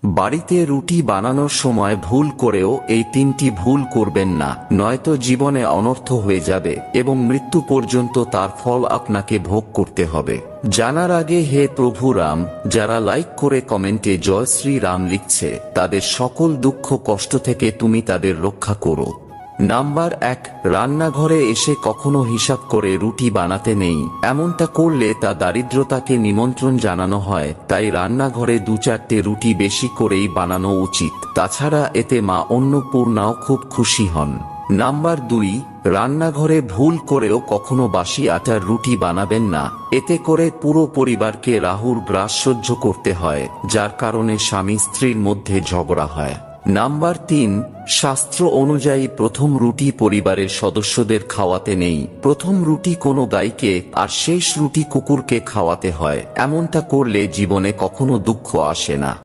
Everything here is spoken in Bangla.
বাড়িতে রুটি বানানোর সময় ভুল করেও এই তিনটি ভুল করবেন না, নয়তো জীবনে অনর্থ হয়ে যাবে এবং মৃত্যু পর্যন্ত তার ফল আপনাকে ভোগ করতে হবে। জানার আগে হে প্রভু রাম, যারা লাইক করে কমেন্টে জয় শ্রী রাম লিখছে তাদের সকল দুঃখ কষ্ট থেকে তুমি তাদের রক্ষা করো। নাম্বার 1, রান্নাঘরে এসে কখনো হিসাব করে রুটি বানাতে নেই। এমনটা করলে তা দারিদ্রতাকে নিমন্ত্রণ জানানো হয়, তাই রান্নাঘরে 2-4টে রুটি বেশি করেই বানানো উচিত। তাছাড়া এতে মা অন্নপূর্ণাও খুব খুশি হন। নাম্বার 2, রান্নাঘরে ভুল করেও কখনো বাসি আটার রুটি বানাবেন না। এতে করে পুরো পরিবারকে রাহুর গ্রাস সহ্য করতে হয়, যার কারণে স্বামী স্ত্রীর মধ্যে ঝগড়া হয়। নাম্বার 3, শাস্ত্র অনুযায়ী প্রথম রুটি পরিবারের সদস্যদের খাওয়াতে নেই। প্রথম রুটি কোনো গাইকে আর শেষ রুটি কুকুরকে খাওয়াতে হয়। এমনটা করলে জীবনে কখনো দুঃখ আসে না।